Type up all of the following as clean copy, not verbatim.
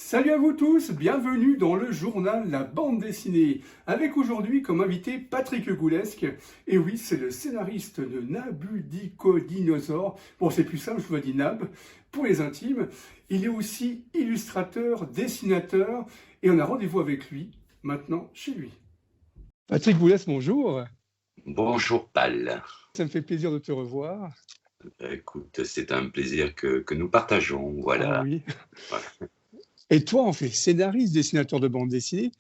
Salut à vous tous, bienvenue dans le journal La Bande Dessinée, avec aujourd'hui comme invité Patrick Goulesque. Et oui, c'est le scénariste de Nabudicodinosaure. Bon, c'est plus simple, je vous dis Nab, pour les intimes. Il est aussi illustrateur, dessinateur, et on a rendez-vous avec lui, maintenant, chez lui. Patrick Goulesque, bonjour. Bonjour Pal. Ça me fait plaisir de te revoir. Écoute, c'est un plaisir que nous partageons, voilà. Ah oui. Voilà. Et toi, en fait, scénariste, dessinateur de bande dessinée,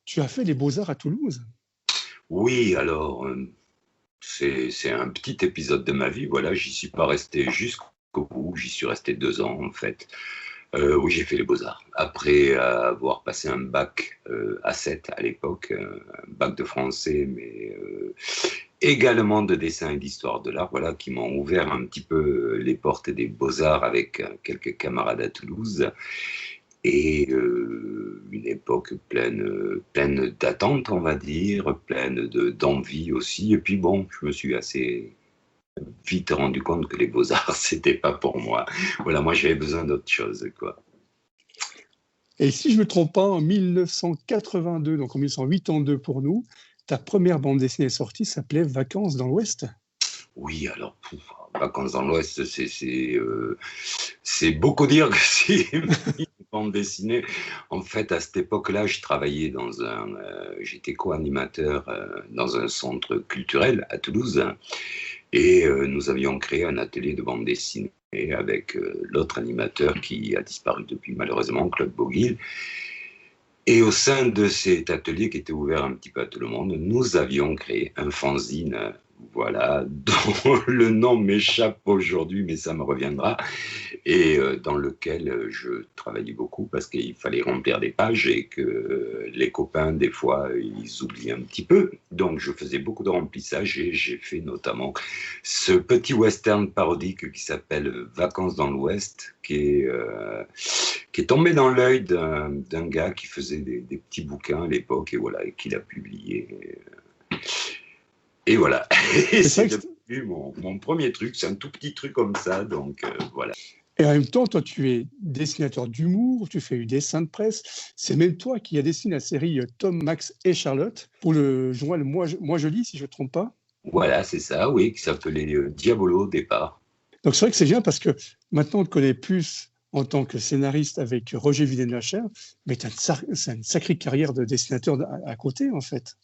tu as fait les Beaux-Arts à Toulouse. Oui, alors, c'est un petit épisode de ma vie, voilà, j'y suis pas resté jusqu'au bout, j'y suis resté 2 ans en fait. Oui, j'ai fait les Beaux-Arts. Après avoir passé un bac A7 à l'époque, un bac de français, mais également de dessin et d'histoire de l'art, voilà, qui m'ont ouvert un petit peu les portes des Beaux-Arts avec quelques camarades à Toulouse. Et une époque pleine d'attentes, on va dire, pleine d'envie aussi. Et puis bon, je me suis assez vite rendu compte que les Beaux-Arts, c'était pas pour moi. Voilà, moi j'avais besoin d'autre chose, quoi. Et si je ne me trompe pas, en 1982, donc en 1982 pour nous, ta première bande dessinée sortie s'appelait Vacances dans l'Ouest. Oui, alors, Vacances dans l'Ouest, c'est beaucoup dire que c'est une bande dessinée. En fait, à cette époque-là, je travaillais j'étais co-animateur dans un centre culturel à Toulouse, et nous avions créé un atelier de bande dessinée avec l'autre animateur qui a disparu depuis malheureusement, Claude Boguil. Et au sein de cet atelier qui était ouvert un petit peu à tout le monde, nous avions créé un fanzine, voilà, dont le nom m'échappe aujourd'hui, mais ça me reviendra, et dans lequel je travaillais beaucoup parce qu'il fallait remplir des pages et que les copains, des fois, ils oublient un petit peu. Donc, je faisais beaucoup de remplissage et j'ai fait notamment ce petit western parodique qui s'appelle Vacances dans l'Ouest, qui est tombé dans l'œil d'un gars qui faisait des petits bouquins à l'époque et voilà, et qui l'a publié. Et voilà. Et c'est devenu mon premier truc. C'est un tout petit truc comme ça, donc voilà. Et en même temps, toi, tu es dessinateur d'humour, tu fais du dessin de presse. C'est même toi qui as dessiné la série Tom, Max et Charlotte pour le journal Moi je lis, si je ne me trompe pas. Voilà, c'est ça, oui, qui s'appelait Diabolo au départ. Donc c'est vrai que c'est bien parce que maintenant on te connaît plus en tant que scénariste avec Roger Villaine-Lachaire, mais tu as une sacrée carrière de dessinateur à côté, en fait.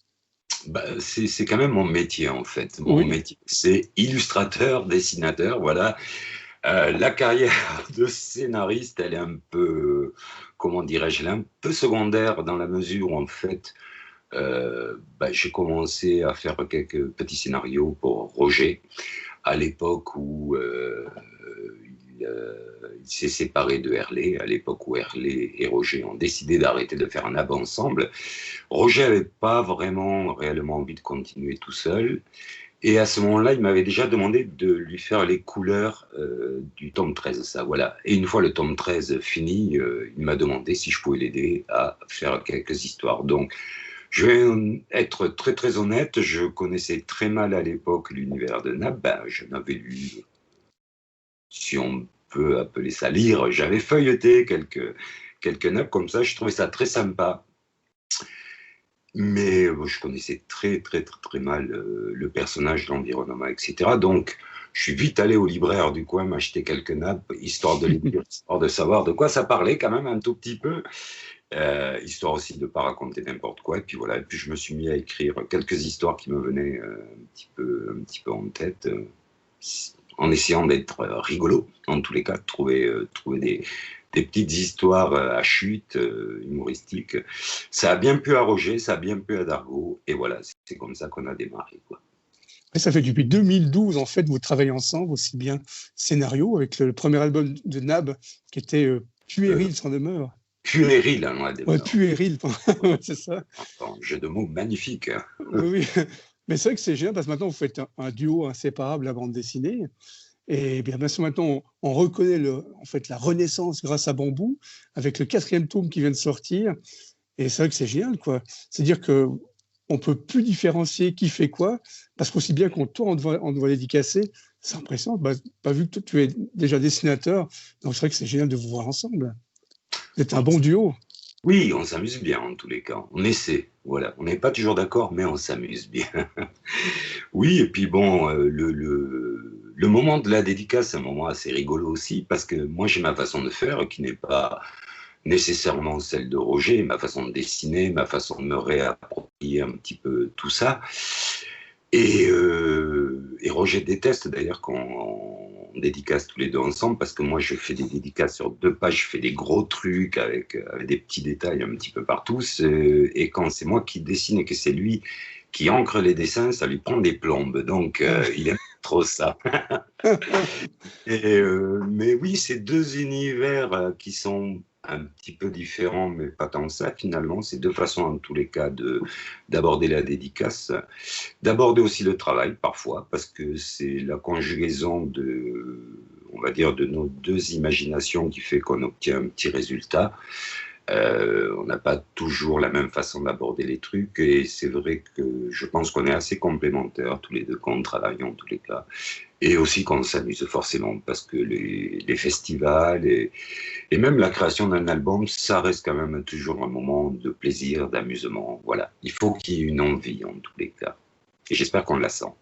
Bah, c'est quand même mon métier, en fait. Mon Oui. métier, c'est illustrateur, dessinateur, voilà. La carrière de scénariste, elle est un peu, comment dirais-je, elle est un peu secondaire dans la mesure où, en fait, j'ai commencé à faire quelques petits scénarios pour Roger à l'époque où il s'est séparé de Herlé, à l'époque où Herlé et Roger ont décidé d'arrêter de faire un ab ensemble. Roger n'avait pas réellement envie de continuer tout seul. Et à ce moment-là, il m'avait déjà demandé de lui faire les couleurs du tome 13, ça, voilà. Et une fois le tome 13 fini, il m'a demandé si je pouvais l'aider à faire quelques histoires. Donc, je vais être très très honnête, je connaissais très mal à l'époque l'univers de Nab. Je n'avais lu, si on peut appeler ça lire, j'avais feuilleté quelques Nab comme ça, je trouvais ça très sympa. Mais je connaissais très très très très mal le personnage, l'environnement, etc. Donc, je suis vite allé au libraire du coin m'acheter quelques nappes, histoire de les lire, histoire de savoir de quoi ça parlait quand même un tout petit peu, histoire aussi de ne pas raconter n'importe quoi. Et puis voilà, et puis je me suis mis à écrire quelques histoires qui me venaient un petit peu en tête, en essayant d'être rigolo, en tous les cas, de trouver des petites histoires à chute, humoristiques. Ça a bien plu à Roger, ça a bien plu à Dargaud, et voilà, c'est comme ça qu'on a démarré, quoi. Et ça fait depuis 2012, en fait, vous travaillez ensemble, aussi bien scénario, avec le premier album de Nab, qui était Puéril sans demeure. Puéril, hein, loin des Ouais, morts. puéril, c'est ça. Un jeu de mots magnifique. Hein. Oui, oui. Mais c'est vrai que c'est génial, parce que maintenant, vous faites un duo inséparable à bande dessinée. Et bien sûr, maintenant, on reconnaît en fait, la renaissance grâce à Bambou, avec le 4e tome qui vient de sortir. Et c'est vrai que c'est génial, quoi. C'est-à-dire qu'on ne peut plus différencier qui fait quoi, parce qu'aussi bien qu'on toi, on doit dédicacer, c'est impressionnant. Vu que tu es déjà dessinateur, donc c'est vrai que c'est génial de vous voir ensemble. Vous êtes un bon duo. Oui, on s'amuse bien en tous les cas. On essaie, voilà. On n'est pas toujours d'accord, mais on s'amuse bien. Oui, et puis bon, le moment de la dédicace, c'est un moment assez rigolo aussi, parce que moi j'ai ma façon de faire qui n'est pas nécessairement celle de Roger, ma façon de dessiner, ma façon de me réapproprier un petit peu tout ça. Et Roger déteste d'ailleurs qu'on dédicace tous les deux ensemble, parce que moi je fais des dédicaces sur 2 pages, je fais des gros trucs avec des petits détails un petit peu partout. Et quand c'est moi qui dessine et que c'est lui qui encre les dessins, ça lui prend des plombes. Donc il aime trop ça. Mais oui, c'est 2 univers qui sont un petit peu différents, mais pas tant que ça finalement. C'est 2 façons en tous les cas d'aborder la dédicace, d'aborder aussi le travail parfois, parce que c'est la conjugaison on va dire, de nos 2 imaginations qui fait qu'on obtient un petit résultat. On n'a pas toujours la même façon d'aborder les trucs, et c'est vrai que je pense qu'on est assez complémentaires tous les deux quand on travaille en tous les cas, et aussi qu'on s'amuse forcément, parce que les festivals et même la création d'un album, ça reste quand même toujours un moment de plaisir, d'amusement. Voilà, il faut qu'il y ait une envie en tous les cas, et j'espère qu'on la sent.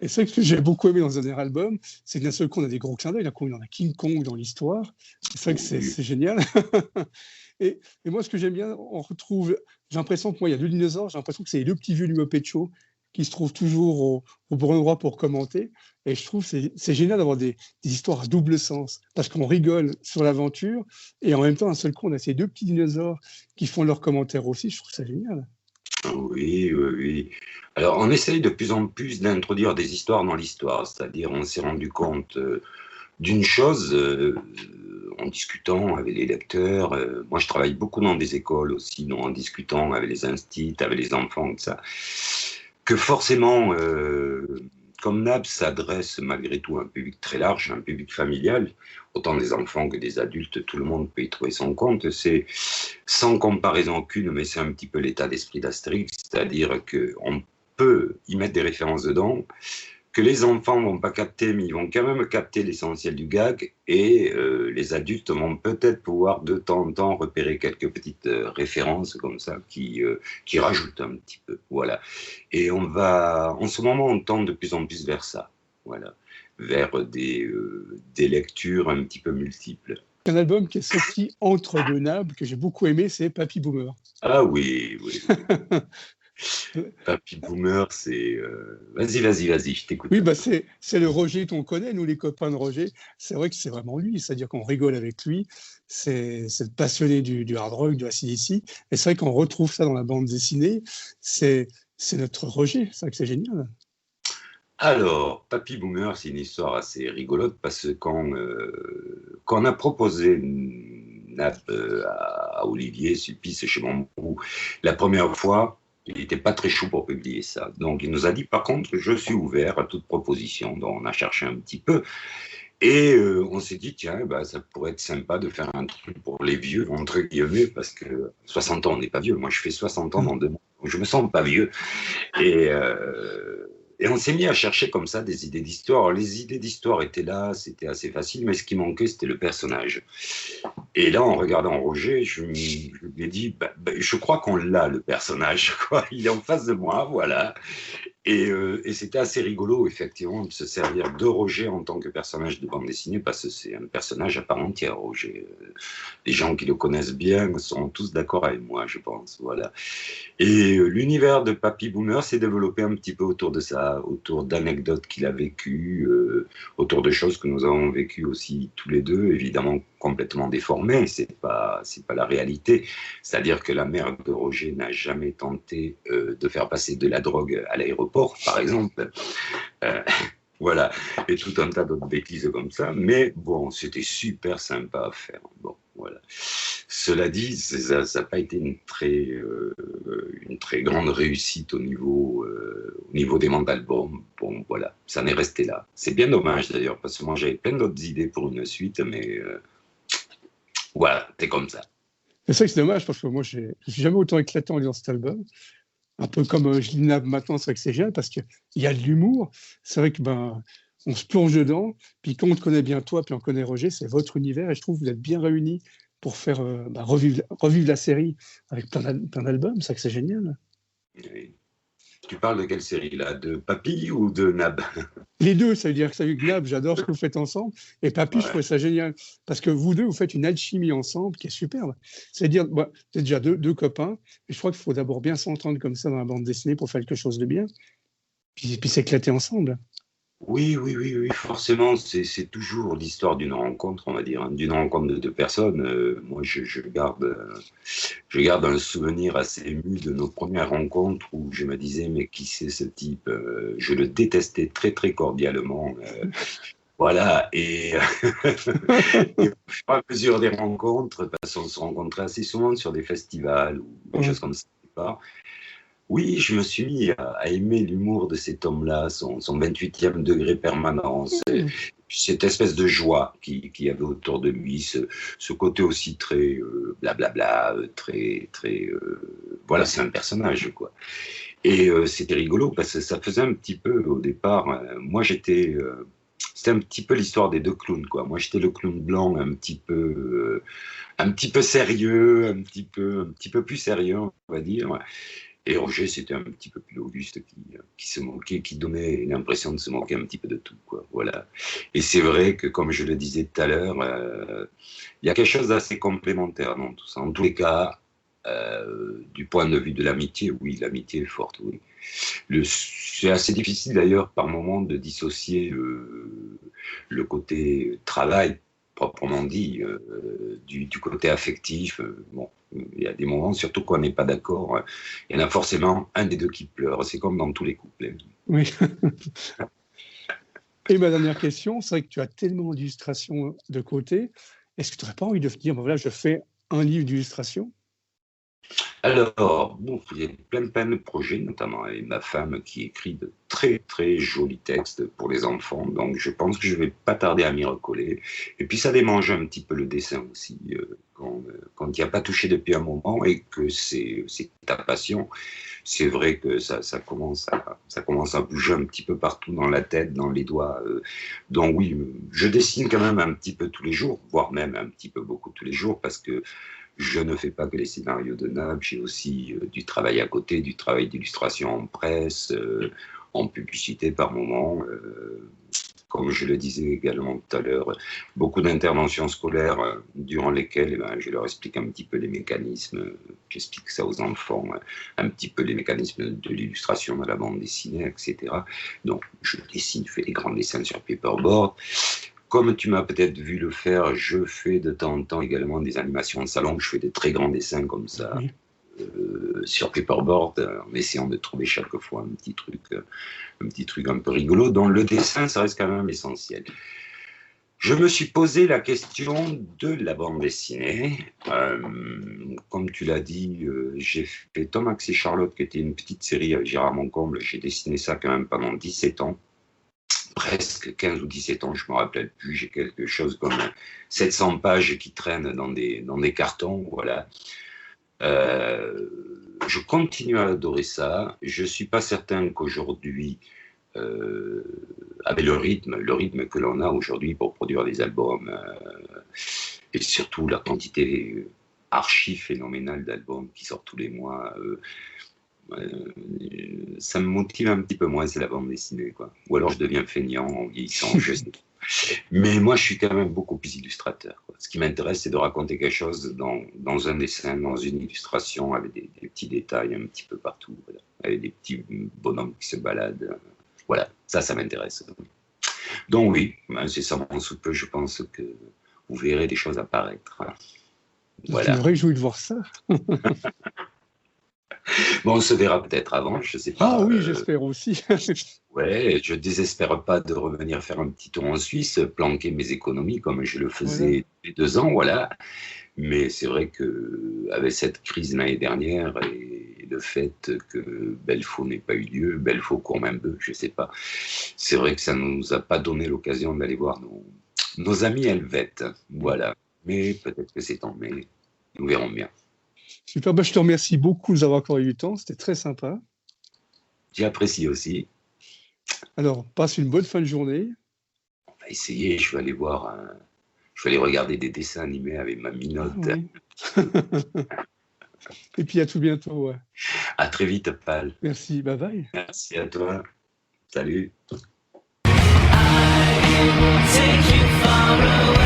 Et c'est ce que j'ai beaucoup aimé dans ce dernier album, c'est que d'un seul coup, on a des gros clins d'œil. D'un coup, on a King Kong dans l'histoire. C'est vrai que c'est génial. Et moi, ce que j'aime bien, on retrouve, j'ai l'impression que moi, il y a 2 dinosaures, j'ai l'impression que c'est les 2 petits vieux du Muppet Show qui se trouvent toujours au bon endroit pour commenter. Et je trouve que c'est génial d'avoir des histoires à double sens, parce qu'on rigole sur l'aventure, et en même temps, d'un seul coup, on a ces 2 petits dinosaures qui font leurs commentaires aussi. Je trouve ça génial. Oui, oui, oui. Alors, on essaye de plus en plus d'introduire des histoires dans l'histoire, c'est-à-dire on s'est rendu compte d'une chose en discutant avec les lecteurs. Moi, je travaille beaucoup dans des écoles aussi, donc en discutant avec les instituts, avec les enfants, tout ça, que forcément, comme NAB s'adresse malgré tout à un public très large, un public familial, autant des enfants que des adultes, tout le monde peut y trouver son compte. C'est sans comparaison aucune, mais c'est un petit peu l'état d'esprit d'Astérix, c'est-à-dire qu'on peut y mettre des références dedans, que les enfants vont pas capter, mais ils vont quand même capter l'essentiel du gag, et les adultes vont peut-être pouvoir de temps en temps repérer quelques petites références comme ça qui rajoutent un petit peu. Voilà. Et en ce moment, on tend de plus en plus vers ça. Voilà. Vers des lectures un petit peu multiples. Un album qui est sorti entre 2 nables, que j'ai beaucoup aimé, c'est Papy Boomer. Ah oui, oui, oui. Papy Boomer, c'est... Vas-y, je t'écoute. Oui, bah c'est le Roger qu'on connaît, nous les copains de Roger. C'est vrai que c'est vraiment lui, c'est-à-dire qu'on rigole avec lui. C'est le passionné du hard rock, de AC/DC. Et c'est vrai qu'on retrouve ça dans la bande dessinée. C'est notre Roger, c'est vrai que c'est génial. Alors, Papy Boomer, c'est une histoire assez rigolote, parce que quand on a proposé une nappe à Olivier Sulpice chez Bambou la première fois, il n'était pas très chaud pour publier ça. Donc il nous a dit, par contre, je suis ouvert à toute proposition. Donc on a cherché un petit peu, et on s'est dit, tiens, bah, ça pourrait être sympa de faire un truc pour les vieux, entre guillemets, parce que 60 ans, on n'est pas vieux. Moi, je fais 60 ans dans 2 mois, donc je me sens pas vieux. Et, euh, et on s'est mis à chercher comme ça des idées d'histoire. Alors, les idées d'histoire étaient là, c'était assez facile, mais ce qui manquait, c'était le personnage. Et là, en regardant Roger, je lui ai dit, je crois qu'on l'a, le personnage, quoi. Il est en face de moi, voilà. Et c'était assez rigolo, effectivement, de se servir de Roger en tant que personnage de bande dessinée, parce que c'est un personnage à part entière, Roger. Les gens qui le connaissent bien sont tous d'accord avec moi, je pense. Voilà. Et l'univers de Papy Boomer s'est développé un petit peu autour de ça, autour d'anecdotes qu'il a vécues, autour de choses que nous avons vécues aussi tous les deux, évidemment complètement déformées, c'est pas la réalité. C'est-à-dire que la mère de Roger n'a jamais tenté de faire passer de la drogue à l'aéroport, par exemple. Euh, voilà, et tout un tas d'autres bêtises comme ça. Mais bon, c'était super sympa à faire. Bon, voilà. Cela dit, ça n'a pas été une très grande réussite au niveau des ventes d'albums. Bon, voilà, ça en est resté là. C'est bien dommage d'ailleurs, parce que moi j'avais plein d'autres idées pour une suite, mais voilà, c'est comme ça. C'est ça que c'est dommage, parce que moi, je ne suis jamais autant éclaté en lisant cet album. Un peu comme je lis Nab maintenant, c'est vrai que c'est génial, parce qu'il y a de l'humour. C'est vrai que on se plonge dedans. Puis quand on te connaît bien toi, puis on connaît Roger, c'est votre univers, et je trouve que vous êtes bien réunis pour faire revivre la série avec plein d'albums, ça que c'est génial. Oui. Tu parles de quelle série là? De Papy ou de Nab? Les deux, ça veut dire que ça Gnab, j'adore ce que vous faites ensemble. Et Papy, je Ouais. trouvais ça génial. Parce que vous deux, vous faites une alchimie ensemble qui est superbe. C'est-à-dire, vous êtes déjà deux copains, et je crois qu'il faut d'abord bien s'entendre comme ça dans la bande dessinée pour faire quelque chose de bien, puis s'éclater ensemble. Oui, oui, oui, oui, forcément, c'est toujours l'histoire d'une rencontre, on va dire, hein, d'une rencontre de deux personnes. Moi, je garde un souvenir assez ému de nos premières rencontres où je me disais, mais qui c'est ce type? Je le détestais très, très cordialement. Voilà, et, et au fur et à mesure des rencontres, parce qu'on se rencontrait assez souvent sur des festivals ou des choses comme ça. Oui, je me suis mis à aimer l'humour de cet homme-là, son 28e degré permanent, cette espèce de joie qu'il y avait autour de lui, ce côté aussi très blablabla, très, très. Voilà, c'est un personnage, quoi. Et c'était rigolo parce que ça faisait un petit peu, au départ, moi j'étais. C'était un petit peu l'histoire des deux clowns, quoi. Moi j'étais le clown blanc un petit peu sérieux, un petit peu plus sérieux, on va dire. Et Roger, c'était un petit peu plus auguste qui se moquait, qui donnait l'impression de se moquer un petit peu de tout, quoi. Voilà. Et c'est vrai que, comme je le disais tout à l'heure, il y a quelque chose d'assez complémentaire dans tout ça. En tous les cas, du point de vue de l'amitié, oui, l'amitié est forte, oui. C'est assez difficile d'ailleurs par moments de dissocier le côté travail proprement dit, du côté affectif. Bon, il y a des moments, surtout quand on n'est pas d'accord, il y en a forcément un des deux qui pleure. C'est comme dans tous les couples. Hein. Oui. Et ma dernière question, c'est vrai que tu as tellement d'illustrations de côté. Est-ce que tu n'aurais pas envie de dire, voilà, je fais un livre d'illustration? Alors, bon, il y a plein de projets, notamment avec ma femme qui écrit de très très jolis textes pour les enfants, donc je pense que je vais pas tarder à m'y recoller. Et puis ça démange un petit peu le dessin aussi, quand il n'y a pas touché depuis un moment et que c'est ta passion. C'est vrai que ça commence à bouger un petit peu partout dans la tête, dans les doigts. Donc oui, je dessine quand même un petit peu tous les jours, voire même un petit peu beaucoup tous les jours, parce que je ne fais pas que les scénarios de Nab, j'ai aussi du travail à côté, du travail d'illustration en presse, en publicité par moment. Comme je le disais également tout à l'heure, beaucoup d'interventions scolaires durant lesquelles je leur explique un petit peu les mécanismes, j'explique ça aux enfants, un petit peu les mécanismes de l'illustration de la bande dessinée, etc. Donc je dessine, je fais des grands dessins sur paperboard. Comme tu m'as peut-être vu le faire, je fais de temps en temps également des animations de salon. Je fais des très grands dessins comme ça sur paperboard, en essayant de trouver chaque fois un petit truc un peu rigolo. Dont le dessin, ça reste quand même essentiel. Je me suis posé la question de la bande dessinée. Comme tu l'as dit, j'ai fait Tom, Max et Charlotte, qui était une petite série avec Gérard Moncomble. J'ai dessiné ça quand même pendant 17 ans. Presque 15 ou 17 ans, je ne me rappelle plus, j'ai quelque chose comme 700 pages qui traînent dans des cartons, voilà. Je continue à adorer ça. Je ne suis pas certain qu'aujourd'hui, avec le rythme que l'on a aujourd'hui pour produire des albums, et surtout la quantité archi phénoménale d'albums qui sortent tous les mois, ça me motive un petit peu moins, c'est la bande dessinée, quoi. Ou alors je deviens feignant en vieillissant, je sais. Mais moi, je suis quand même beaucoup plus illustrateur, quoi. Ce qui m'intéresse, c'est de raconter quelque chose dans un dessin, dans une illustration, avec des petits détails un petit peu partout, voilà. Avec des petits bonhommes qui se baladent. Voilà, ça m'intéresse. Donc oui, c'est ça mon sous peu, je pense que vous verrez des choses apparaître. Voilà. Je me réjouis de voir ça. Bon, on se verra peut-être avant, je ne sais pas. Ah oui, j'espère aussi. Ouais, je désespère pas de revenir faire un petit tour en Suisse, planquer mes économies comme je le faisais les 2 ans, voilà. Mais c'est vrai que avec cette crise l'année dernière et le fait que Belfaux n'ait pas eu lieu, Belfaux-Courmaimbeux, je sais pas, c'est vrai que ça nous a pas donné l'occasion d'aller voir nos amis helvètes, voilà. Mais peut-être que c'est en mai, nous verrons bien. Super, je te remercie beaucoup de nous avoir accordé du temps, c'était très sympa. J'ai apprécié aussi. Alors, passe une bonne fin de journée. On va essayer, je vais aller voir fallait regarder des dessins animés avec ma minotte. Oui. Et puis à tout bientôt. Ouais. À très vite, Pal. Merci, bye bye. Merci à toi. Salut. Take you far away.